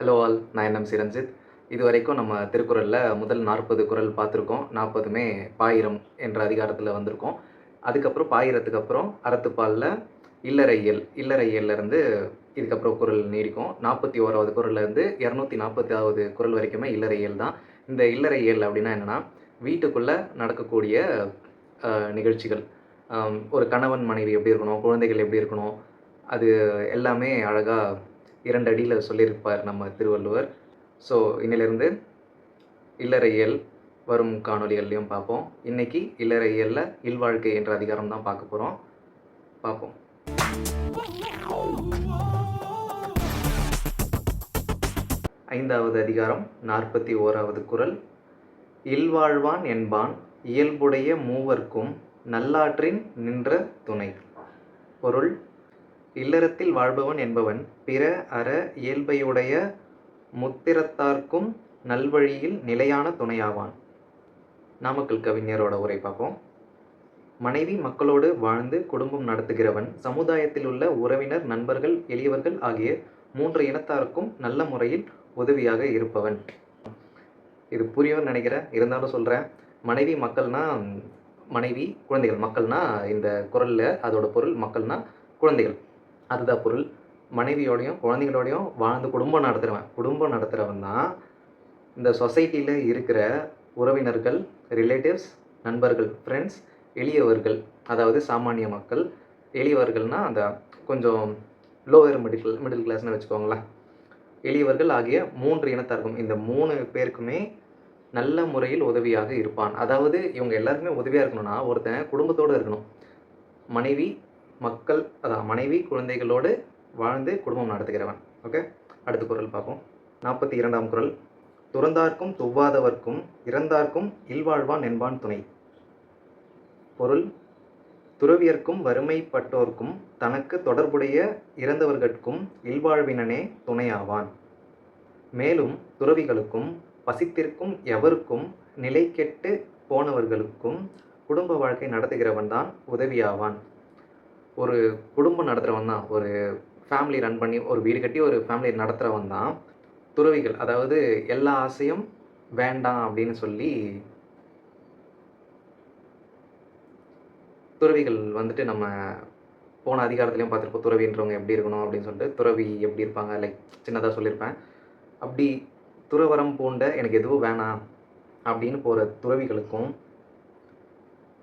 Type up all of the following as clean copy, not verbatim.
Hello all, நான் NMC Ranjith. இதுவரைக்கும் நம்ம திருக்குறளில் முதல் 40 குறள் பார்த்துருக்கோம். 40மே பாயிரம் என்ற அதிகாரத்தில் வந்திருக்கோம். அதுக்கப்புறம் பாயிரத்துக்கு அப்புறம் அறத்துப்பாலில் இல்லற இயல்லேருந்து இதுக்கப்புறம் குறள் நீடிக்கும். 41வது குறள்லேருந்து 240வது குறள் வரைக்குமே இல்லற இயல் தான். இந்த இல்லற இயல் அப்படின்னா என்னென்னா, வீட்டுக்குள்ளே நடக்கக்கூடிய நிகழ்ச்சிகள். ஒரு கணவன் மனைவி எப்படி இருக்கணும், குழந்தைகள் எப்படி இருக்கணும், அது எல்லாமே அழகாக 2 அடியில் சொல்லியிருப்பார் நம்ம திருவள்ளுவர். ஸோ இன்னிலிருந்து இல்லற இயல் வரும் காணொளிகள்லையும் பார்ப்போம். இன்றைக்கி இல்லற இயலில் இல்வாழ்க்கை என்ற அதிகாரம் தான் பார்க்க போகிறோம். பார்ப்போம். 5வது அதிகாரம் 41வது குறள். இல்வாழ்வான் என்பான் இயல்புடைய மூவர்க்கும் நல்லாற்றின் நின்ற துணை. பொருள்: இல்லறத்தில் வாழ்பவன் என்பவன் பிற அற இயல்பையுடைய முத்திறத்தார்க்கும் நல்வழியில் நிலையான துணையாவான். நாமக்கல் கவிஞரோட உரை பார்ப்போம். மனைவி மக்களோடு வாழ்ந்து குடும்பம் நடத்துகிறவன் சமுதாயத்தில் உள்ள உறவினர், நண்பர்கள், எளியவர்கள் ஆகிய 3 இனத்தாருக்கும் நல்ல முறையில் உதவியாக இருப்பவன். இது புரியும்னு நினைக்கிறேன், இருந்தாலும் சொல்கிறேன். மனைவி மக்கள்னா மனைவி, குழந்தைகள். மக்கள்னா இந்த குறளில் அதோட பொருள் மக்கள்னா குழந்தைகள், அதுதான் பொருள். மனைவியோடையும் குழந்தைங்களோடையும் வாழ்ந்து குடும்பம் நடத்துகிறவன் தான் இந்த சொசைட்டியில் இருக்கிற உறவினர்கள், ரிலேட்டிவ்ஸ், நண்பர்கள், ஃப்ரெண்ட்ஸ், எளியவர்கள், அதாவது சாமானிய மக்கள். எளியவர்கள்னால் அந்த கொஞ்சம் லோவர் மிடில் கிளாஸ்னு வச்சுக்கோங்களேன். எளியவர்கள் ஆகிய 3 இனத்தாருக்கும், இந்த 3 பேருக்குமே நல்ல முறையில் உதவியாக இருப்பான். அதாவது இவங்க எல்லாருக்குமே உதவியாக இருக்கணும்னா ஒருத்தன் குடும்பத்தோடு இருக்கணும். மனைவி மக்கள், அதான் மனைவி குழந்தைகளோடு வாழ்ந்து குடும்பம் நடத்துகிறவன். ஓகே, அடுத்த குறள் பார்ப்போம். 42ஆம் குறள். துறந்தார்க்கும் துவாதவர்க்கும் இறந்தார்க்கும் இல்வாழ்வான் என்பான் துணை. பொருள்: துறவியர்க்கும் வறுமைப்பட்டோர்க்கும் தனக்கு தொடர்புடைய இறந்தவர்கட்கும் இல்வாழ்வினனே துணையாவான். மேலும் துறவிகளுக்கும் பசித்திருக்கும் எவருக்கும் நிலை கெட்டு போனவர்களுக்கும் குடும்ப வாழ்க்கை நடத்துகிறவன் தான் உதவியாவான். ஒரு குடும்பம் நடத்துகிறவன் தான், ஒரு ஃபேமிலி ரன் பண்ணி ஒரு வீடு கட்டி ஒரு ஃபேமிலி நடத்துகிறவன் தான் துறவிகள். அதாவது எல்லா ஆசையும் வேண்டாம் அப்படின்னு சொல்லி துறவிகள் வந்துட்டு நம்ம போன அதிகாரத்துலையும் பார்த்துருப்போம். துறவின்றவங்க எப்படி இருக்கணும் அப்படின்னு சொல்லிட்டு, துறவி எப்படி இருப்பாங்க, லைக் சின்னதாக சொல்லியிருப்பேன். அப்படி துறவரம் பூண்ட எனக்கு எதுவும் வேணாம் அப்படின்னு போகிற துறவிகளுக்கும்,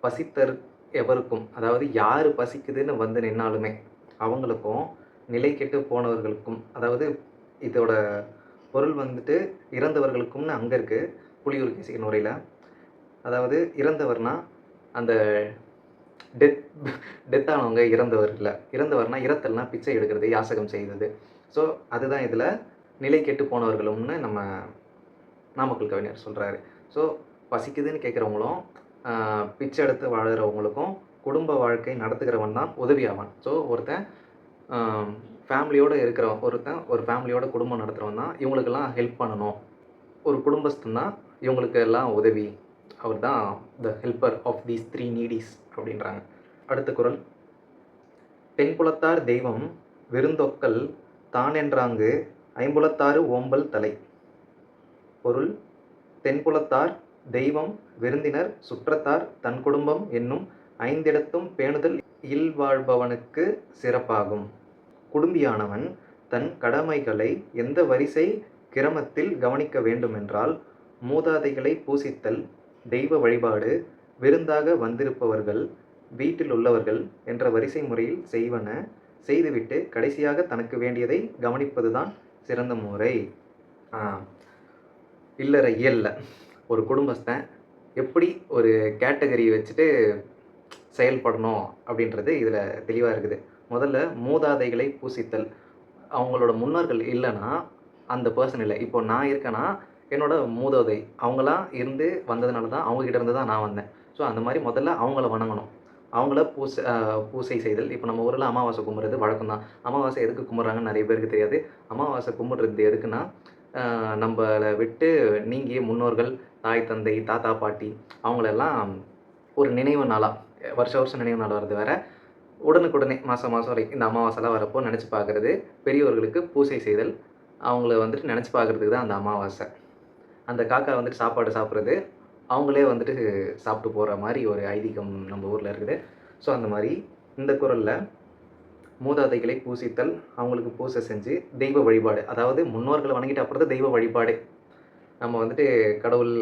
பசித்தர் எவருக்கும், அதாவது யார் பசிக்குதுன்னு வந்து நின்னாலுமே அவங்களுக்கும், நிலை கெட்டு போனவர்களுக்கும், அதாவது இதோட பொருள் வந்துட்டு இறந்தவர்களுக்கும்னு அங்கே இருக்குது புலியூர் கேசிக்கன் உரையில். அதாவது இறந்தவர்னா அந்த டெத்தானவங்க இறந்தவர் இல்லை. இறந்தவர்னா இறத்தல்னா பிச்சை எடுக்கிறது, யாசகம் செய்கிறது. ஸோ அதுதான் இதில் நிலை கெட்டு போனவர்களும்னு நம்ம நாமக்கல் கவிஞர் சொல்கிறாரு. ஸோ பசிக்குதுன்னு கேட்குறவங்களும் பிச்சை எடுத்து வாழறவங்களுக்கும் குடும்ப வாழ்க்கை நடத்துகிறவன் தான் உதவியாவான். ஸோ ஒருத்தன் ஃபேமிலியோடு இருக்கிறவன், ஒரு ஃபேமிலியோட குடும்பம் நடத்துகிறவன் தான் இவங்களுக்கெல்லாம் ஹெல்ப் பண்ணணும். ஒரு குடும்பஸ்தன் தான் இவங்களுக்கு எல்லாம் உதவி. அவர் தான் த ஹெல்ப்பர் ஆஃப் தீஸ் 3 நீடிஸ் அப்படின்றாங்க. அடுத்த குறள். தென்புலத்தார் தெய்வம் விருந்தொக்கல் தானென்றாங்கு ஐம்புலத்தாறு ஓம்பல் தலை. பொருள்: தென்புலத்தார் தெய்வம், விருந்தினர், சுற்றத்தார், தன் குடும்பம் என்னும் 5 இடத்தும் பேணுதல் இல்வாழ்பவனுக்கு சிறப்பாகும். குடும்பியானவன் தன் கடமைகளை எந்த வரிசை கிரமத்தில் கவனிக்க வேண்டுமென்றால், மூதாதைகளை பூசித்தல், தெய்வ வழிபாடு, விருந்தாக வந்திருப்பவர்கள், வீட்டில் உள்ளவர்கள் என்ற வரிசை முறையில் செய்வன செய்துவிட்டு கடைசியாக தனக்கு வேண்டியதை கவனிப்பதுதான் சிறந்த முறை. இல்லற இயல்ல ஒரு குடும்பஸ்தன் எப்படி ஒரு கேட்டகரி வச்சுட்டு செயல்படணும் அப்படின்றது இதில் தெளிவாக இருக்குது. முதல்ல மூதாதைகளை பூசித்தல். அவங்களோட முன்னோர்கள் இல்லைன்னா அந்த பர்சன் இல்லை. இப்போ நான் இருக்கேன்னா என்னோட மூதாதை அவங்களாம் இருந்து வந்ததுனால தான், அவங்ககிட்ட இருந்து தான் நான் வந்தேன். ஸோ அந்த மாதிரி முதல்ல அவங்கள வணங்கணும், அவங்கள பூசை செய்தல். இப்போ நம்ம ஊரில் அமாவாசை கும்பிட்றது வழக்கம் தான். அமாவாசை எதுக்கு கும்பிட்றாங்கன்னு நிறைய பேருக்கு தெரியாது. அமாவாசை கும்பிட்றது எதுக்குன்னா, நம்மளை விட்டு நீங்கிய முன்னோர்கள், தாய் தந்தை, தாத்தா பாட்டி அவங்களெல்லாம் ஒரு நினைவு நாளாக, வருஷம் நினைவு நாள் வர்றது வேறு, உடனுக்குடனே மாதம் வரைக்கும் இந்த அமாவாசைலாம் வரப்போ நினச்சி பார்க்குறது, பெரியவர்களுக்கு பூசை செய்தல், அவங்கள வந்துட்டு நினச்சி பார்க்குறதுக்கு தான் அந்த அமாவாசை. அந்த காக்கா வந்துட்டு சாப்பாடு சாப்பிட்றது, அவங்களே வந்துட்டு சாப்பிட்டு போகிற மாதிரி ஒரு ஐதீகம் நம்ம ஊரில் இருக்குது. ஸோ அந்த மாதிரி இந்த குறளில் மூதாதைகளை பூசித்தல், அவங்களுக்கு பூசை செஞ்சு தெய்வ வழிபாடு, அதாவது முன்னோர்களை வணங்கிட்டு அப்புறம் தான் தெய்வ வழிபாடு. நம்ம வந்துட்டு கடவுள்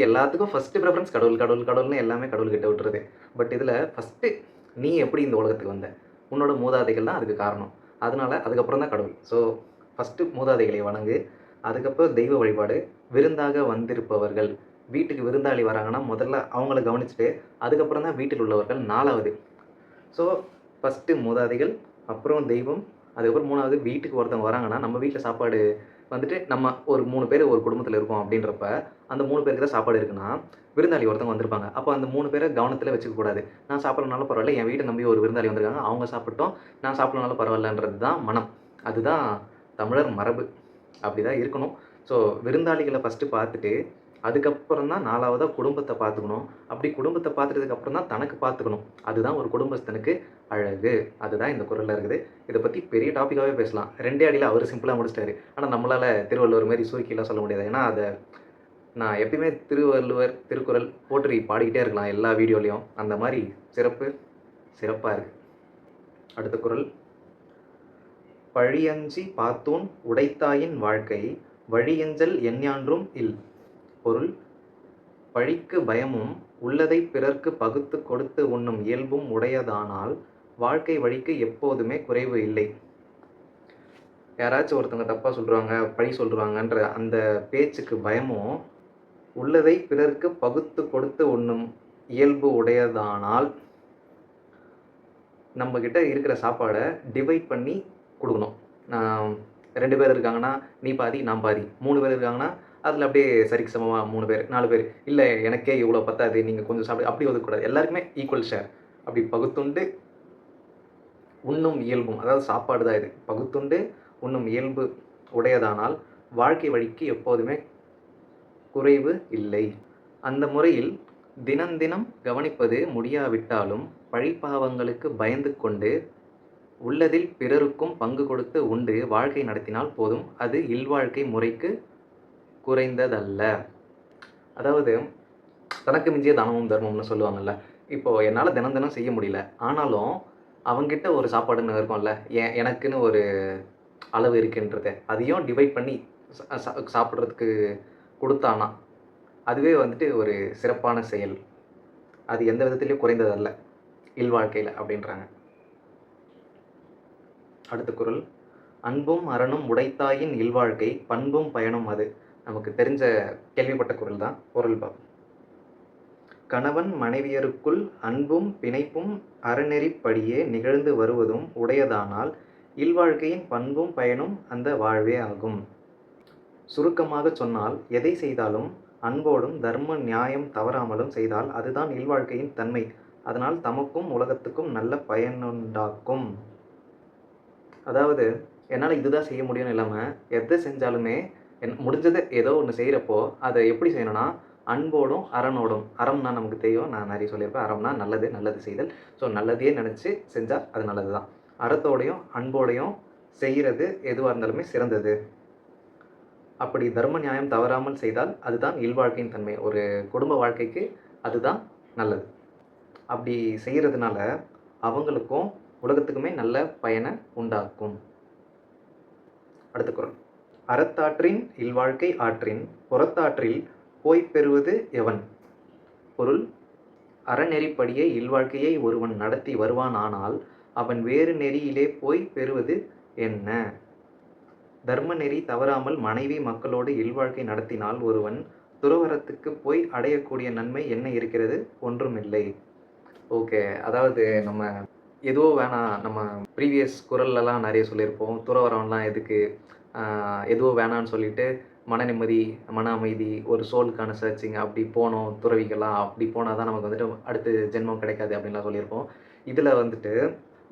எல்லாத்துக்கும் ஃபஸ்ட்டு ப்ரிஃபரன்ஸ் கடவுள் கடவுள் கடவுள்னு எல்லாமே கடவுள்கிட்ட விட்டுறது. பட் இதில் ஃபஸ்ட்டு நீ எப்படி இந்த உலகத்துக்கு வந்த, உன்னோட மூதாதைகள் தான் அதுக்கு காரணம். அதனால அதுக்கப்புறம் தான் கடவுள். ஸோ ஃபஸ்ட்டு மூதாதைகளை வணங்கு, அதுக்கப்புறம் தெய்வ வழிபாடு. விருந்தாக வந்திருப்பவர்கள், வீட்டுக்கு விருந்தாளி வராங்கன்னா முதல்ல அவங்கள கவனிச்சுட்டு அதுக்கப்புறம் தான் வீட்டில் உள்ளவர்கள் 4வது. ஸோ ஃபஸ்ட்டு மூதாதைகள், அப்புறம் தெய்வம், அதுக்கப்புறம் 3வது வீட்டுக்கு ஒருத்தவங்க வராங்கன்னா நம்ம வீட்டில் சாப்பாடு வந்துட்டு நம்ம ஒரு 3 பேர் ஒரு குடும்பத்தில் இருக்கோம் அப்படின்றப்ப அந்த 3 பேருக்கு தான் சாப்பாடு இருக்குன்னா விருந்தாளி ஒருத்தவங்க வந்திருப்பாங்க. அப்போ அந்த 3 பேரை கவனத்தில் வச்சுக்கக்கூடாது. நான் சாப்பிட்றனாலும் பரவாயில்ல, என் வீட்டை நம்பி ஒரு விருந்தாளி வந்திருக்காங்க, அவங்க சாப்பிட்டோம், நான் சாப்பிட்றனாலும் பரவாயில்லன்றது தான் மனம். அதுதான் தமிழர் மரபு. அப்படி தான் இருக்கணும். ஸோ விருந்தாளிகளை ஃபஸ்ட்டு பார்த்துட்டு அதுக்கப்புறம் தான் 4வதாக குடும்பத்தை பார்த்துக்கணும். அப்படி குடும்பத்தை பார்த்துட்டதுக்கப்புறம் தான் தனக்கு பார்த்துக்கணும். அதுதான் ஒரு குடும்பஸ்தனுக்கு அழகு. அதுதான் இந்த குறளில் இருக்குது. இதை பற்றி பெரிய டாப்பிக்காகவே பேசலாம். 2 அடியில் அவர் சிம்பிளாக முடிச்சிட்டாரு. ஆனால் நம்மளால் திருவள்ளுவர் மாதிரி சுருக்கிலாம் சொல்ல முடியாது. ஏன்னா அதை நான் எப்பயுமே திருவள்ளுவர் திருக்குறள் போற்றி பாடிக்கிட்டே இருக்கலாம் எல்லா வீடியோலையும். அந்த மாதிரி சிறப்பாக இருக்குது. அடுத்த குறள். பழியஞ்சி பாத்தூன் உடைத்தாயின் வாழ்க்கை வழியஞ்சல் எஞ்ஞான்றும் இல். பொருள்: பழிக்கு பயமும் உள்ளதை பிறர்க்கு பகுத்து கொடுத்து உண்ணும் இயல்பும் உடையதானால் வாழ்க்கை வழிக்கு எப்போதுமே குறைவு இல்லை. யாராச்சும் ஒருத்தவங்க தப்பாக சொல்கிறாங்க, பழி சொல்கிறாங்கன்ற அந்த பேச்சுக்கு பயமும், உள்ளதை பிறர்க்கு பகுத்து கொடுத்து உண்ணும் இயல்பு உடையதானால் நம்மக்கிட்ட இருக்கிற சாப்பாடை டிவைட் பண்ணி கொடுக்கணும். 2 பேர் இருக்காங்கன்னா நீ பாதி நான் பாதி, 3 பேர் இருக்காங்கன்னா அதில் அப்படியே சரிக்கு சமமாக 3 பேர் 4 பேர், இல்லை எனக்கே இவ்வளோ பத்தாது நீங்கள் கொஞ்சம் சாப்பிடு, அப்படி ஒதுக்கக்கூடாது. எல்லாருக்குமே ஈக்குவல் ஷேர். அப்படி பகுத்துண்டு உண்ணும் இயல்பும், அதாவது சாப்பாடு தான் இது, பகுத்துண்டு உண்ணும் இயல்பு உடையதானால் வாழ்க்கை வழிக்கு எப்போதுமே குறைவு இல்லை. அந்த முறையில் தினம் கவனிப்பது முடியாவிட்டாலும் பழிப்பாவங்களுக்கு பயந்து கொண்டு உள்ளதில் பிறருக்கும் பங்கு கொடுத்து உண்டு வாழ்க்கை நடத்தினால் போதும், அது இல்வாழ்க்கை முறைக்கு குறைந்ததல்ல. அதாவது தனக்கு மிஞ்சிய தானமும் தர்மம்னு சொல்லுவாங்கல்ல. இப்போது என்னால் தினம் செய்ய முடியல, ஆனாலும் அவங்ககிட்ட ஒரு சாப்பாடுன்னு இருக்கும்ல, எனக்குன்னு ஒரு அளவு இருக்குன்றத அதையும் டிவைட் பண்ணி சாப்பிட்றதுக்கு கொடுத்தானா அதுவே வந்துட்டு ஒரு சிறப்பான செயல். அது எந்த விதத்துலேயும் குறைந்ததல்ல இல்வாழ்க்கையில் அப்படின்றாங்க. அடுத்த குறள். அன்பும் அறனும் உடைத்தாயின் இல்வாழ்க்கை பண்பும் பயனும் அது. நமக்கு தெரிஞ்ச கேள்விப்பட்ட குறள் தான். பொருள் பார்ப்போம். கணவன் மனைவியருக்குள் அன்பும் பிணைப்பும் அறநெறிப்படியே நிகழ்ந்து வருவதும் உடையதானால் இல்வாழ்க்கையின் பண்பும் பயனும் அந்த வாழ்வே ஆகும். சுருக்கமாக சொன்னால் எதை செய்தாலும் அன்போடும் தர்ம நியாயம் தவறாமலும் செய்தால் அதுதான் இல்வாழ்க்கையின் தன்மை. அதனால் தமக்கும் உலகத்துக்கும் நல்ல பயனுண்டாக்கும். அதாவது என்னால் இதுதான் செய்ய முடியும்னு இல்லாமல் எதை செஞ்சாலுமே முடிஞ்சதை ஏதோ ஒன்று செய்கிறப்போ அதை எப்படி செய்யணும்னா அன்போடும் அறனோடும். அறம்னா நமக்கு தெரியும், நான் நிறைய சொல்லியிருப்பேன். அறம்னா நல்லது செய்தல். ஸோ நல்லதையே நினச்சி செஞ்சால் அது நல்லது தான். அறத்தோடையும் அன்போடையும் செய்கிறது எதுவாக இருந்தாலுமே சிறந்தது. அப்படி தர்ம நியாயம் தவறாமல் செய்தால் அதுதான் இல்வாழ்க்கையின் தன்மை. ஒரு குடும்ப வாழ்க்கைக்கு அதுதான் நல்லது. அப்படி செய்கிறதுனால அவங்களுக்கும் உலகத்துக்குமே நல்ல பயனை உண்டாக்கும். அடுத்த குறள். அறத்தாற்றின் இல்வாழ்க்கை ஆற்றின் புறத்தாற்றில் போய் பெறுவது எவன். பொருள்: அறநெறிப்படியே இல்வாழ்க்கையை ஒருவன் நடத்தி வருவானானால் அவன் வேறு நெறியிலே போய் பெறுவது என்ன. தர்ம நெறி தவறாமல் மனைவி மக்களோடு இல்வாழ்க்கை நடத்தினால் ஒருவன் துறவரத்துக்கு போய் அடையக்கூடிய நன்மை என்ன இருக்கிறது? ஒன்றுமில்லை. ஓகே, அதாவது நம்ம எதுவோ வேணாம், நம்ம ப்ரீவியஸ் குறள்லாம் நிறைய சொல்லியிருப்போம். துறவரம்லாம் எதுக்கு, எதுவோ வேணான்னு சொல்லிட்டு மன நிம்மதி, மன அமைதி, ஒரு சோலுக்கான சர்ச்சிங், அப்படி போனோம் துறவிகள்லாம், அப்படி போனால் தான் நமக்கு வந்துட்டு அடுத்து ஜென்மம் கிடைக்காது அப்படின்லாம் சொல்லியிருப்போம். இதில் வந்துட்டு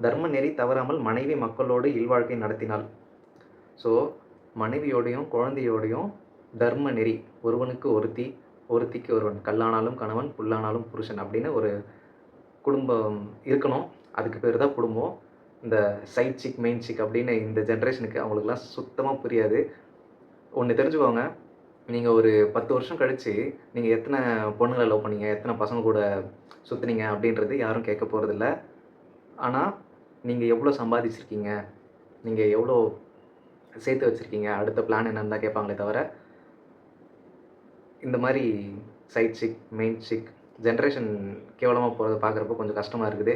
தர்ம நெறி தவறாமல் மனைவி மக்களோடு இல்வாழ்க்கை நடத்தினால், ஸோ மனைவியோடையும் குழந்தையோடையும் தர்ம நெறி, ஒருவனுக்கு ஒருத்தி, ஒருத்திக்கு ஒருவன், கல்லானாலும் கணவன் புல்லானாலும் புருஷன் அப்படின்னு ஒரு குடும்பம் இருக்கணும். அதுக்கு பேர் தான் குடும்பம். இந்த சைட் சிக், மெயின் சிக் அப்படின்னு இந்த ஜென்ரேஷனுக்கு அவங்களுக்குலாம் சுத்தமாக புரியாது. ஒண்ணு தெரிஞ்சுக்கோங்க, நீங்க ஒரு 10 வருஷம் கழிச்சு, நீங்க எத்தன பொண்ணுங்கள லவ் பண்ணீங்க? எத்தன பசங்க கூட சுத்துனீங்க? அப்படின்றது யாரும் கேட்க போறதில்ல. ஆனா, நீங்க எவ்வளோ சம்பாதிச்சிருக்கீங்க? நீங்க எவ்வளோ சேர்த்து வச்சிருக்கீங்க? அடுத்த பிளான் என்னன்னு தான் கேட்பாங்களே தவிர, இந்த மாரி side chick, main chick generation கேவலமா போறத பார்க்குறப்போ கொஞ்சம் கஷ்டமா இருக்குது.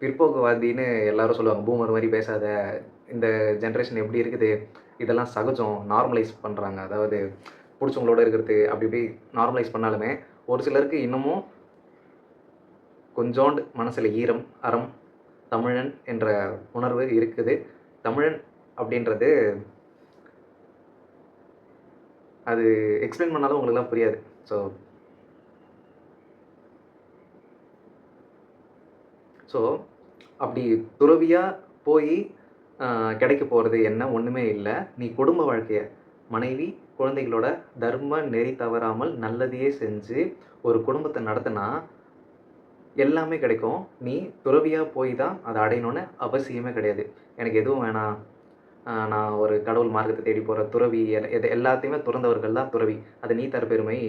பிற்போக்குவாதின்னு எல்லாரும் சொல்லுவாங்க. பூமர் மாரி பேசாத. இந்த ஜென்ரேஷன் எப்படி இருக்குது? இதெல்லாம் சகஜம். நார்மலைஸ் பண்றாங்க. அதாவது புடிச்சவங்களோட இருக்கிறது அப்படி இப்படி நார்மலைஸ் பண்ணாலுமே, ஒரு சிலருக்கு இன்னமும் கொஞ்சோண்டு மனசுல ஈரம், அறம், தமிழன் என்ற உணர்வு இருக்குது. தமிழன் அப்படின்றது அது எக்ஸ்பிளைன் பண்ணாலும் உங்களுக்குலாம் புரியாது. ஸோ ஸோ அப்படி துறவியா போயி கிடைக்க போறது என்ன? ஒண்ணுமே இல்ல. நீ குடும்ப வாழ்க்கைய மனைவி, குழந்தைகளோட தர்ம நெறி தவறாமல் நல்லதையே செஞ்சு ஒரு குடும்பத்த நடத்துனா எல்லாமே கிடைக்கும். நீ துறவியா போய் தான் அத அடையணும்னு அவசியமே கிடையாது. எனக்கு எதுவும் வேணாம். நான் ஒரு கடவுள் மார்க்கத்த தேடி போற துறவி. எது எல்லாத்தையுமே துறந்தவர்கள் தான் துறவி. அது நீ தர பெருமை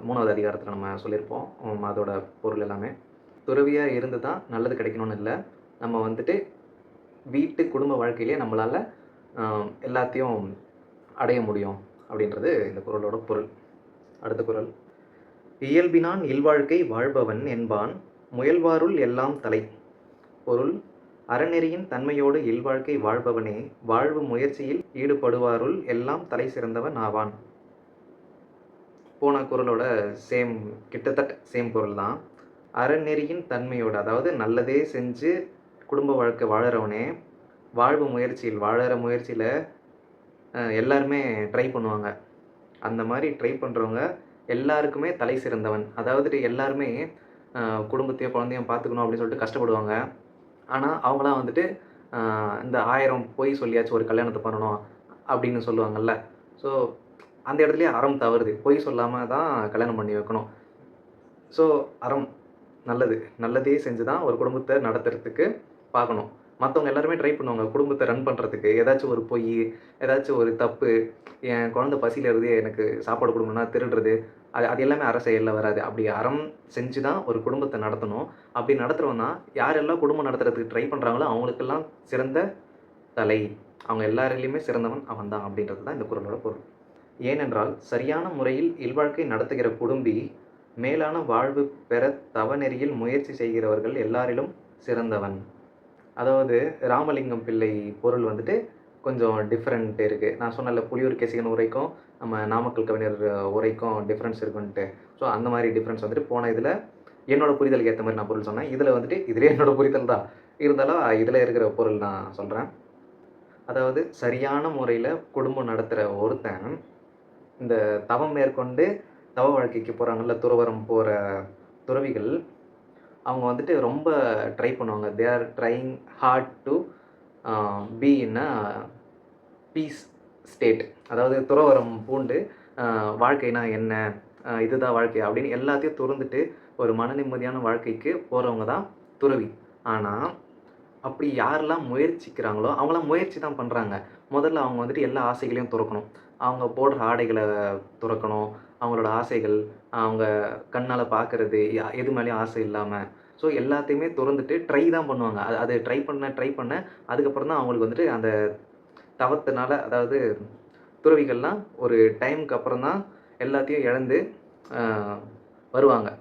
3வது அதிகாரத்துல நம்ம சொல்லியிருப்போம். அதோட பொருள் எல்லாமே. துறவியா இருந்து தான் நல்லது கிடைக்கணும்னு இல்ல. நம்ம வந்துட்டு வீட்டு குடும்ப வாழ்க்கையிலேயே நம்மளால எல்லாத்தையும் அடைய முடியும் அப்படின்றது இந்த குறளோட பொருள். அடுத்த குறள். இயல்பினான் இல்வாழ்க்கை வாழ்பவன் என்பான் முயல்வாருள் எல்லாம் தலை. பொருள். அறநெறியின் தன்மையோடு இல்வாழ்க்கை வாழ்பவனே வாழ்வு முயற்சியில் ஈடுபடுவாருள் எல்லாம் தலை சிறந்தவன் ஆவான். போன குறளோட கிட்டத்தட்ட சேம் பொருள் தான். அறநெறியின் தன்மையோடு, அதாவது நல்லதே செஞ்சு குடும்ப வாழ்க்கை வாழறவனே வாழ்வு முயற்சியில் வாழற முயற்சியில் எல்லாருமே ட்ரை பண்ணுவாங்க. அந்த மாதிரி ட்ரை பண்ணுறவங்க எல்லாருக்குமே தலை சிறந்தவன். அதாவது எல்லாருமே குடும்பத்தையும் குழந்தையும் பார்த்துக்கணும் அப்படின்னு சொல்லிட்டு கஷ்டப்படுவாங்க. ஆனால் அவங்களாம் வந்துட்டு இந்த 1000 பொய் சொல்லியாச்சும் ஒரு கல்யாணத்தை பண்ணணும் அப்படின்னு சொல்லுவாங்கல்ல. ஸோ அந்த இடத்துலயே அறம் தவறுது. பொய் சொல்லாமல் தான் கல்யாணம் பண்ணி வைக்கணும். ஸோ அறம் நல்லது. நல்லதே செஞ்சு தான் ஒரு குடும்பத்தை நடத்துறதுக்கு பார்க்கணும். மற்றவங்க எல்லாருமே ட்ரை பண்ணுவாங்க குடும்பத்தை ரன் பண்ணுறதுக்கு. ஏதாச்சும் ஒரு பொய், ஏதாச்சும் ஒரு தப்பு, என் குழந்தை பசியில் இருந்து எனக்கு சாப்பாடு கொடுக்கணும்னா திருடுறது, அது அது எல்லாமே அற செயலில் வராது. அப்படி அறம் செஞ்சு தான் ஒரு குடும்பத்தை நடத்தணும். அப்படி நடத்துகிறவன் தான் யாரெல்லாம் குடும்பம் நடத்துறதுக்கு ட்ரை பண்ணுறாங்களோ அவங்களுக்கெல்லாம் சிறந்த தலை. அவங்க எல்லாரிலையுமே சிறந்தவன் அவன் தான் அப்படின்றது தான் இந்த குறளோட பொருள். ஏனென்றால் சரியான முறையில் இல்வாழ்க்கை நடத்துகிற குடும்பி மேலான வாழ்வு பெற தவநெறியில் முயற்சி செய்கிறவர்கள் எல்லாரிலும் சிறந்தவன். அதாவது ராமலிங்கம் பிள்ளை பொருள் வந்துட்டு கொஞ்சம் டிஃப்ரெண்ட் இருக்குது. நான் சொன்னல புலியூர் கேசிகன் உரைக்கும் நம்ம நாமக்கல் கவிஞர் உரைக்கும் டிஃப்ரென்ஸ் இருக்குன்ட்டு. ஸோ அந்த மாதிரி டிஃப்ரென்ஸ் வந்துட்டு போன இதில் என்னோட புரிதலுக்கு ஏற்ற மாதிரி நான் பொருள் சொன்னேன். இதில் வந்துட்டு இதிலே என்னோட புரிதல் தான் இருந்தாலும் இதில் இருக்கிற பொருள் நான் சொல்கிறேன். அதாவது சரியான முறையில் குடும்பம் நடத்துகிற ஒருத்தன் இந்த தவம் மேற்கொண்டு தவ வாழ்க்கைக்கு போகிறாங்கல்ல, துறவறம் போகிற துறவிகள், அவங்க வந்துட்டு ரொம்ப ட்ரை பண்ணுவாங்க. They are trying hard to be in a peace state. அதாவது துறவறம் பூண்டு வாழ்க்கைனா என்ன, இதுதான் வாழ்க்கை அப்படின்னு எல்லாத்தையும் துறந்துட்டு ஒரு மன நிம்மதியான வாழ்க்கைக்கு போகிறவங்க தான் துறவி. ஆனால் அப்படி யாரெல்லாம் முயற்சிக்கிறாங்களோ அவங்களாம் முயற்சி தான் பண்ணுறாங்க. முதல்ல அவங்க வந்துட்டு எல்லா ஆசைகளையும் துறக்கணும். அவங்க போடுற ஆடைகளை துறக்கணும். அவங்களோட ஆசைகள், அவங்க கண்ணால் பார்க்குறது, எது மேலேயும் ஆசை இல்லாமல், ஸோ எல்லாத்தையுமே துறந்துட்டு ட்ரை தான் பண்ணுவாங்க. அது ட்ரை பண்ண அதுக்கப்புறம் தான் அவங்களுக்கு வந்துட்டு அந்த தவத்தினால, அதாவது துறவிகள்லாம் ஒரு டைமுக்கு அப்புறம் தான் எல்லாத்தையும் இழந்து வருவாங்க.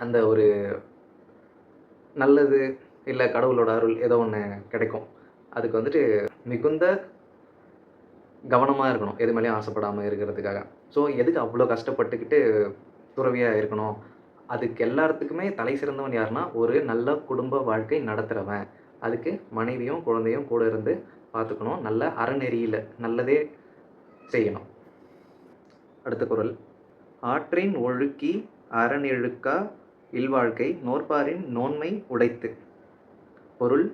அந்த ஒரு நல்லது இல்லை கடவுளோட அருள் ஏதோ ஒன்று கிடைக்கும். அதுக்கு வந்துட்டு மிகுந்த கவனமாக இருக்கணும், எது மேலேயும் ஆசைப்படாமல் இருக்கிறதுக்காக. ஸோ எதுக்கு அவ்வளோ கஷ்டப்பட்டுக்கிட்டு துறவியாக இருக்கணும்? அதுக்கு எல்லாத்துக்குமே தலை சிறந்தவன் யாருன்னா, ஒரு நல்ல குடும்ப வாழ்க்கை நடத்துகிறவன். அதுக்கு மனைவியும் குழந்தையும் கூட இருந்து பார்த்துக்கணும். நல்ல அறநெறியில் நல்லதே செய்யணும். அடுத்த குறள். ஆற்றின் ஒழுக்கி அறநெழுக்கா இல்வாழ்க்கை நோற்பாரின் நோன்மை உடைத்து. பொருள்.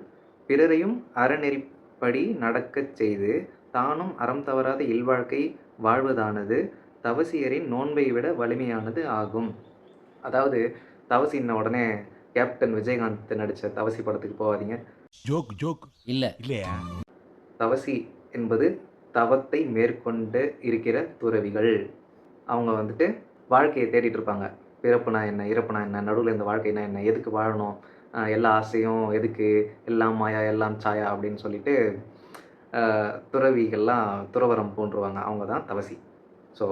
பிறரையும் அறநெறிப்படி நடக்கச் செய்து தானும் அறம் தவறாத இல்வாழ்க்கை வாழ்வதானது தவசியரின் நோன்பை விட வலிமையானது ஆகும். அதாவது தவசின்ன உடனே கேப்டன் விஜயகாந்த் நடித்த தவசி படத்துக்கு போகாதீங்க. ஜோக் ஜோக் இல்ல. இல்லையா? தவசி என்பது தவத்தை மேற்கொண்டு இருக்கிற துறவிகள். அவங்க வந்துட்டு வாழ்க்கைய தேடிட்டு இருப்பாங்க. பிறப்புனா என்ன? இறப்புனா என்ன? நடுவுல இந்த வாழ்க்கைனா என்ன? எதுக்கு வாழணும்? எல்லா ஆசையும் எதுக்கு? எல்லாம் மாயா, எல்லாம் சாயா அப்படின்னு சொல்லிட்டு துறவிகள்லாம் துறவறம் பூண்டுருவாங்க. அவங்க தான் தவசி. ஸோ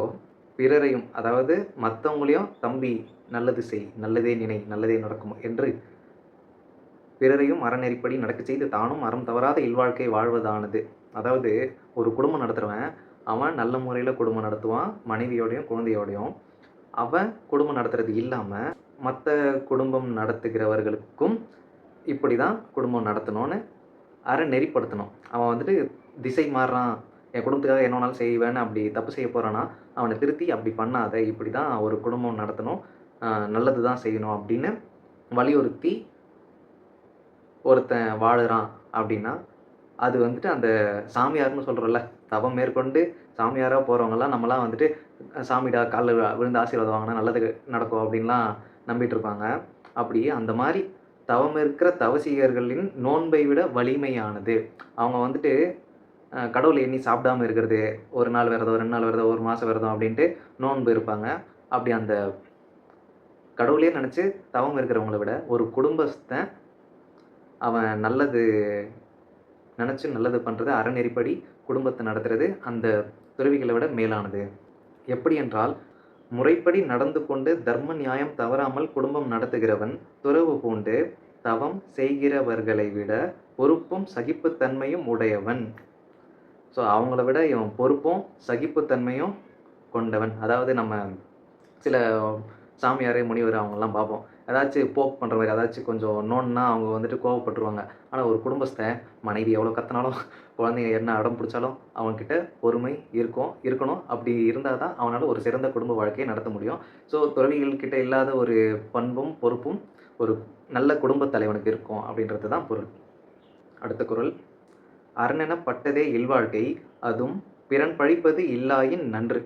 பிறரையும் அதாவது மத்தவங்களையும் தம்பி நல்லது செய், நல்லதே நினை, நல்லதே நடக்கும் என்று பிறரையும் அறநெறிப்படி நடக்கச் செய்து தானும் அறம் தவறாத இல்வாழ்க்கை வாழ்வதானது. அதாவது ஒரு குடும்பம் நடத்துறவன், அவன் நல்ல முறையில குடும்பம் நடத்துவான். மனைவியோடையும், குழந்தையோடையும். அவன் குடும்பம் நடத்துறது இல்லாம, மத்த குடும்பம் நடத்துகிறவர்களுக்கும் இப்படிதான் குடும்பம் நடத்தணும்னு அறநெறிப்படுத்தணும். அவன் வந்துட்டு திசை மாறுறான், என் குடும்பத்துக்காக என்ன வேணாலும் செய்வேன்னு அப்படி தப்பு செய்ய போறான்னா, அவன திருத்தி அப்படி பண்ணாத, இப்படிதான் ஒரு குடும்பம் நடத்தணும், நல்லது தான் செய்யணும் அப்படின்னு வலியுறுத்தி ஒருத்தன் வாழுறான் அப்படின்னா, அது வந்துட்டு அந்த சாமியார்ன்னு சொல்றோம்ல, தவம் மேற்கொண்டு சாமியாரா போறவங்கலாம் நம்மலாம் வந்துட்டு, சாமிடா கால்ல விழுந்து ஆசீர்வாதம் வாங்குனா நல்லது நடக்கும் அப்படின்லாம் நம்பிட்டு இருப்பாங்க. அப்படி அந்த மாரி தவம் இருக்கிற தவசிகர்களின் நோன்பை விட வலிமையானது. அவங்க வந்துட்டு கடவுள எண்ணி சாப்பிடாம இருக்கிறது, 1 நாள் விரதம், 2 நாள் விரதம், 1 மாசம் விரதம் அப்படின்ட்டு நோன்பு இருப்பாங்க. அப்படி அந்த கடவுளே நெனச்சு தவம் இருக்கிறவங்கள விட, ஒரு குடும்பஸ்தன் அவன் நல்லது நெனச்சு நல்லது பண்றது, அறநெறிப்படி குடும்பத்த நடத்துறது, அந்த துறவிகளை விட மேலானது. எப்படி என்றால், முறைப்படி நடந்து கொண்டு தர்ம நியாயம் தவறாமல் குடும்பம் நடத்துகிறவன், துறவு பூண்டு தவம் செய்கிறவர்களை விட பொறுப்பும் சகிப்புத்தன்மையும் உடையவன். ஸோ அவங்கள விட இவன் பொறுப்பும், சகிப்புத்தன்மையும் கொண்டவன். அதாவது நம்ம சில சாமியார், முனிவர் அவங்கலாம் பார்ப்போம். ஏதாச்சும் போக் பண்ற மாரி, ஏதாச்சும் கொஞ்சம் நோண்டுனா அவங்க வந்துட்டு கோவப்பட்டுருவாங்க. ஆனா ஒரு குடும்பஸ்தன் மனைவி எவ்வளோ கத்துனாலும், குழந்தைங்க என்ன அடம் பிடிச்சாலும் அவன்கிட்ட பொறுமை இருக்கணும். அப்படி இருந்தா தான் அவனால ஒரு சிறந்த குடும்ப வாழ்க்கையை நடத்த முடியும். ஸோ துறவிகள் கிட்ட இல்லாத ஒரு பண்பும், பொறுப்பும் ஒரு நல்ல குடும்பத் தலைவனுக்கு இருக்கும் அப்படின்றது தான் பொருள். அடுத்த குறள். அரணெனப்பட்டதே இல்வாழ்க்கை, அதும் பிறன் பழிப்பது இல்லாயின் நன்று.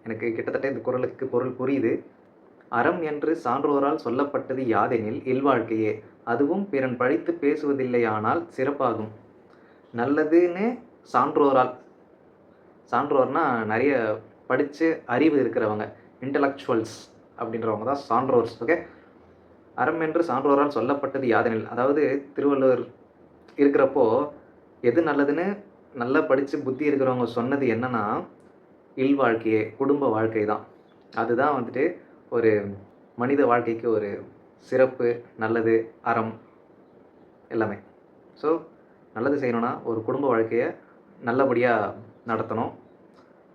எனக்கு கிட்டத்தட்ட இந்த குறளுக்கு பொருள் புரியுது. அறம் என்று சான்றோரால் சொல்லப்பட்டது யாதெனில் இல்வாழ்க்கையே, அதுவும் பிறன் பழித்துப் பேசுவதில்லையானால் சிறப்பாகும். நல்லதுன்னு சான்றோரால், சான்றோர்னா நிறைய படிச்சு அறிவு இருக்கிறவங்க, இன்டலெக்சுவல்ஸ் அப்படின்றவங்க தான் சான்றோர்ஸ். ஓகே. அறம் என்று சான்றோரால் சொல்லப்பட்டது யாதெனில், அதாவது திருவள்ளுவர் இருக்கிறப்போ எது நல்லதுன்னு நல்லா படிச்சு புத்தி இருக்கிறவங்க சொன்னது என்னன்னா, இல்வாழ்க்கையே, குடும்ப வாழ்க்கை தான். அதுதான் வந்துட்டு ஒரு மனித வாழ்க்கைக்கு ஒரு சிறப்பு, நல்லது, அறம் எல்லாமே. ஸோ நல்லது செய்யணும்னா ஒரு குடும்ப வாழ்க்கைய நல்லபடியா நடத்தணும்.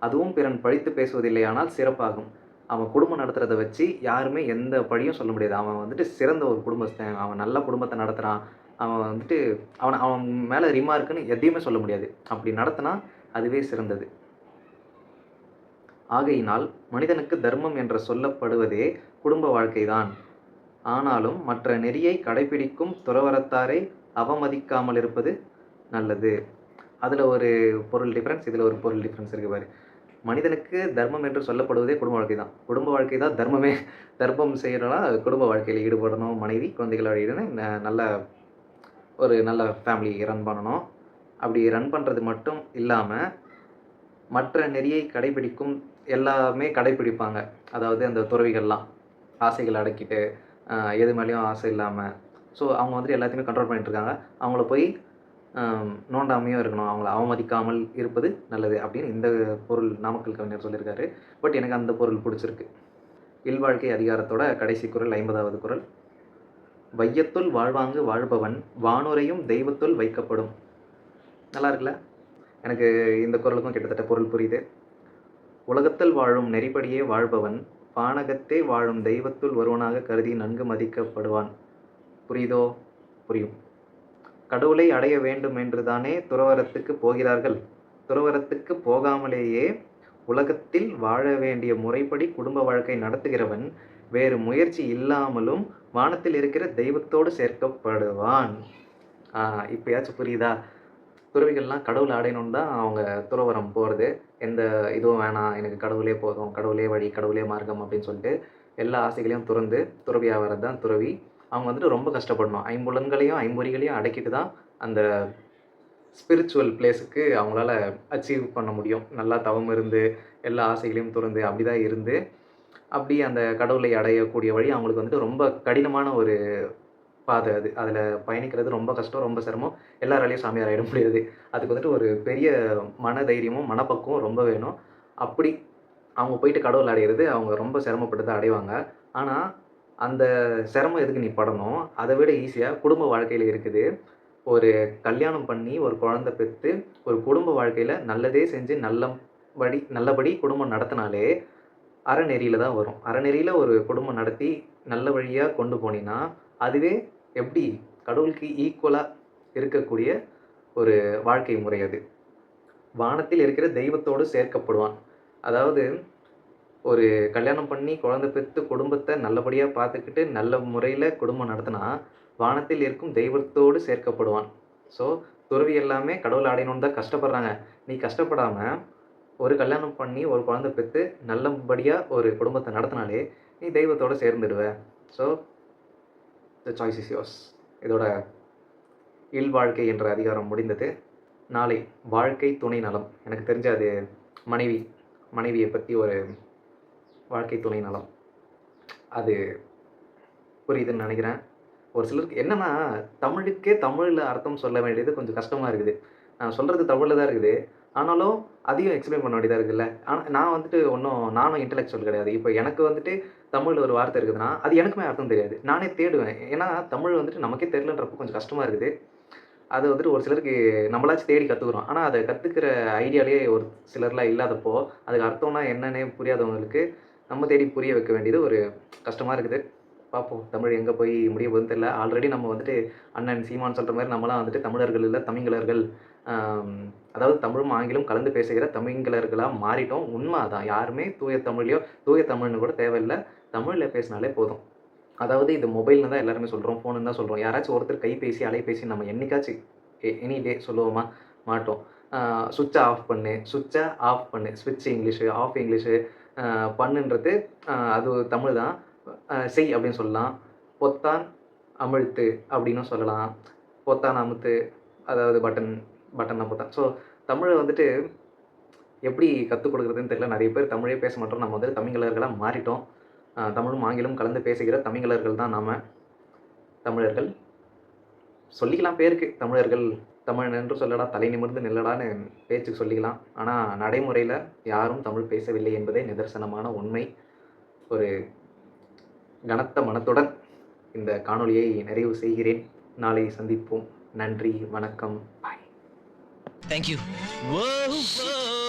அதுவும் பிறன் பழித்து பேசுவதில்லையானால் சிறப்பாகும். அவன் குடும்பம் நடத்துறத வச்சு யாருமே எந்த பழியும் சொல்ல முடியாது. அவன் வந்துட்டு சிறந்த ஒரு குடும்பஸ்தன், அவன் நல்ல குடும்பத்த நடத்துறான், அவன் வந்துட்டு அவன் மேல ரிமார்க்குன்னு எதையுமே சொல்ல முடியாது. அப்படி நடத்துனா அதுவே சிறந்தது. ஆகையினால் மனிதனுக்கு தர்மம் என்று சொல்லப்படுவதே குடும்ப வாழ்க்கைதான். ஆனாலும் மற்ற நெறியை கடைப்பிடிக்கும் துறவறத்தாரை அவமதிக்காமல் இருப்பது நல்லது. அதில் ஒரு பொருள் டிஃப்ரென்ஸ், இதில் ஒரு பொருள் டிஃப்ரென்ஸ் இருக்கு பாரு. மனிதனுக்கு தர்மம் என்று சொல்லப்படுவதே குடும்ப வாழ்க்கை தான். குடும்ப வாழ்க்கை தான் தர்மமே. தர்மம் செய்யணும்னா குடும்ப வாழ்க்கையில் ஈடுபடணும், மனைவி குழந்தைகளோட நல்ல ஃபேமிலி ரன் பண்ணணும். அப்படி ரன் பண்ணுறது மட்டும் இல்லாமல் மற்ற நெறியை கடைப்பிடிக்கும் எல்லாமே கடைப்பிடிப்பாங்க. அதாவது அந்த துறவிகள்லாம் ஆசைகள் அடக்கிட்டு, எது மேலேயும் ஆசை இல்லாமல், ஸோ அவங்க வந்துட்டு எல்லாத்தையுமே கண்ட்ரோல் பண்ணிட்டுருக்காங்க. அவங்கள போய் நோண்டாமையும் இருக்கணும், அவங்கள அவமதிக்காமல் இருப்பது நல்லது அப்படின்னு இந்த பொருள் நாமக்கல் கவிஞர் சொல்லியிருக்காரு. பட் எனக்கு அந்த பொருள் பிடிச்சிருக்கு. இல்வாழ்க்கை அதிகாரத்தோட கடைசி குறள், 50வது குறள். வையத்துள் வாழ்வாங்கு வாழ்பவன் வானுரையும் தெய்வத்துள் வைக்கப்படும். நல்லா இருக்குல்ல? எனக்கு இந்த குறளுக்கும் கிட்டத்தட்ட பொருள் புரியுது. உலகத்தில் வாழும் நெறிப்படியே வாழ்பவன் வானகத்தே வாழும் தெய்வத்துள் ஒருவனாக கருதி நன்கு மதிக்கப்படுவான். புரியுதோ? புரியும். கடவுளை அடைய வேண்டும் என்று தானே துறவறத்துக்கு போகிறார்கள். துறவறத்துக்கு போகாமலேயே உலகத்தில் வாழ வேண்டிய முறைப்படி குடும்ப வாழ்க்கை நடத்துகிறவன் வேறு முயற்சி இல்லாமலும் வானத்தில் இருக்கிற தெய்வத்தோடு சேர்க்கப்படுவான். இப்பயாச்சும் புரியுதா? துறவிகள்லாம் கடவுளை அடையணும்னு தான் அவங்க துறவறம் போகிறது. எந்த இதுவும் வேணாம், எனக்கு கடவுளே போதும், கடவுளே வழி, கடவுளே மார்க்கம் அப்படின்னு சொல்லிட்டு எல்லா ஆசைகளையும் துறந்து துறவியாக வர்றது தான் துறவி. அவங்க வந்துட்டு ரொம்ப கஷ்டப்படணும். ஐம்புலன்களையும் ஐம்பொறிகளையும் அடக்கிட்டு தான் அந்த ஸ்பிரிச்சுவல் பிளேஸுக்கு அவங்களால அச்சீவ் பண்ண முடியும். நல்லா தவம் இருந்து, எல்லா ஆசைகளையும் துறந்து, அப்படி தான் இருந்து, அப்படி அந்த கடவுளை அடையக்கூடிய வழி அவங்களுக்கு வந்துட்டு ரொம்ப கடினமான ஒரு பாதை அது. அதில பயணிக்கிறது ரொம்ப கஷ்டம், ரொம்ப சிரமம். எல்லாராலயும் சாமியார் ஆயிட முடியாது. அதுக்கு வந்துட்டு ஒரு பெரிய மன தைரியமும், மனப்பக்குவம் ரொம்ப வேணும். அப்படி அவங்க போயிட்டு கடவுள அடையிறது அவங்க ரொம்ப சிரமப்பட்டு தான் அடைவாங்க. ஆனா, அந்த சிரமம் எதுக்கு நீ படணும்? அத விட ஈஸியா குடும்ப வாழ்க்கையில இருக்குது. ஒரு கல்யாணம் பண்ணி, ஒரு குழந்தை பெத்து, ஒரு குடும்ப வாழ்க்கையில நல்லதே செஞ்சு நல்லபடி குடும்பம் நடத்துனாலே, அறநெறியில தான் வரும். அறநெறியில ஒரு குடும்பம் நடத்தி, நல்ல வழியா கொண்டு போனீன்னா, அதுவே எப்படி கடவுளுக்கு ஈக்குவலா இருக்கக்கூடிய ஒரு வாழ்க்கை முறை அது. வானத்தில் இருக்கிற தெய்வத்தோடு சேர்க்கப்படுவான். அதாவது ஒரு கல்யாணம் பண்ணி, குழந்தை பெத்து, குடும்பத்த நல்லபடியா பார்த்துக்கிட்டு, நல்ல முறையில குடும்பம் நடத்துனா, வானத்தில் இருக்கும் தெய்வத்தோடு சேர்க்கப்படுவான். ஸோ, துறவி எல்லாமே கடவுள அடையணும்னு தான் கஷ்டப்படுறாங்க. நீ கஷ்டப்படாம, ஒரு கல்யாணம் பண்ணி, ஒரு குழந்தை பெத்து, நல்லபடியா ஒரு குடும்பத்த நடத்துனாலே, நீ தெய்வத்தோட சேர்ந்துடுவ. So, the choice is yours. இதோட இல்வாழ்க்கை என்ற அதிகாரம் முடிந்தது. நாளை வாழ்க்கை துணை நலம். எனக்கு தெரிஞ்சு அது மனைவி. மனைவிய பத்தி ஒரு வாழ்க்கை துணை நலம். அது புரியுதுன்னு நெனைக்கிறேன். ஒரு சிலருக்கு என்னன்னா, தமிழுக்கே தமிழ்ல அர்த்தம் சொல்ல வேண்டியது கொஞ்சம் கஷ்டமா இருக்குது. நான் சொல்றது தமிழ்ல தான் இருக்குது. ஆனாலும் அதையும் எக்ஸ்பிளைன் பண்ண வேண்டியதா இருக்குல்ல. ஆனா நான் வந்துட்டு நானும் இன்டலெக்சுவல் கிடையாது. இப்ப எனக்கு வந்துட்டு தமிழ்ல ஒரு வார்த்தை இருக்குதுன்னா, அது எனக்குமே அர்த்தம் தெரியாது. நானே தேடுவேன். ஏன்னா தமிழ் வந்துட்டு நமக்கே தெரியலன்றப்போ கொஞ்சம் கஷ்டமா இருக்குது. அது வந்துட்டு ஒரு சிலருக்கு நம்மளாச்சும் தேடி கத்துக்குறோம். ஆனா அத கத்துக்கிற ஐடியாலயே ஒரு சிலர்லாம் இல்லாதப்போ, அதுக்கு அர்த்தம்னா என்னன்னே புரியாதவங்களுக்கு, நம்ம தேடி புரிய வைக்க வேண்டியது ஒரு கஷ்டமா இருக்குது. பார்ப்போம். தமிழ் எங்க போய் முடிய போகுதுன்னு தெரியல. ஆல்ரெடி நம்ம வந்துட்டு அண்ணன் சீமான் சொல்ற மாரி நம்மலாம் வந்துட்டு தமிழர்கள் இல்ல, தமிங்கிலர்கள். ஆம், அதாவது தமிழும், ஆங்கிலம் கலந்து பேசுகிற தமிங்கிலர்களா மாறிட்டோம். உண்ம அதான். யாருமே தூய தமிழ்லயோ தூய தமிழ்ன்னு கூட தேவையில்ல. தமிழ்ல பேசினாலே போதும். அதாவது இது மொபைல்னு தான் எல்லாருமே சொல்றோம். ஃபோனுன்னு தான் சொல்றோம். யாராச்சும் ஒருத்தர் கைபேசி, அலைபேசி நம்ம என்னைக்காச்சும் எனி டே சொல்லுவோமா? மாட்டோம். ஸ்விட்ச ஆஃப் பண்ணு, ஸ்விட்ச ஆஃப் பண்ணு. ஸ்விட்ச் இங்கிலீஷு, ஆஃப் இங்கிலீஷு, அ பண்ணுன்றது அது தமிழ் தான். செய் அப்படின்னு சொல்லலாம். பொத்தான் அமிழ்த்து அப்படின்னும் சொல்லலாம். பொத்தான் அமுத்து, அதாவது பட்டன்னா பொத்தான். ஸோ தமிழ வந்துட்டு எப்படி கத்துக் கொடுக்குறதுன்னு தெரியல. நெறைய பேர் தமிழே பேச மாட்டோம். நம்ம வந்துட்டு தமிழர்களா மாறிட்டோம். தமிழும், ஆங்கிலமும் கலந்து பேசுகிற தமிழர்கள் தான் நாம. தமிழர்கள். சொல்லிக்கலாம் பேருக்கு தமிழர்கள். தமிழன் என்று சொல்லடா, தலை நிமிர்ந்து நில்லடான்னு பேச்சுக்கு சொல்லிக்கலாம். ஆனா நடைமுறையில யாரும் தமிழ் பேசவில்லை என்பதே நிதர்சனமான உண்மை. ஒரு கனத்த மனத்துடன் இந்த காணொளியை நிறைவு செய்கிறேன். நாளை சந்திப்போம். நன்றி, வணக்கம், பாய். Thank you. Whoa, whoa.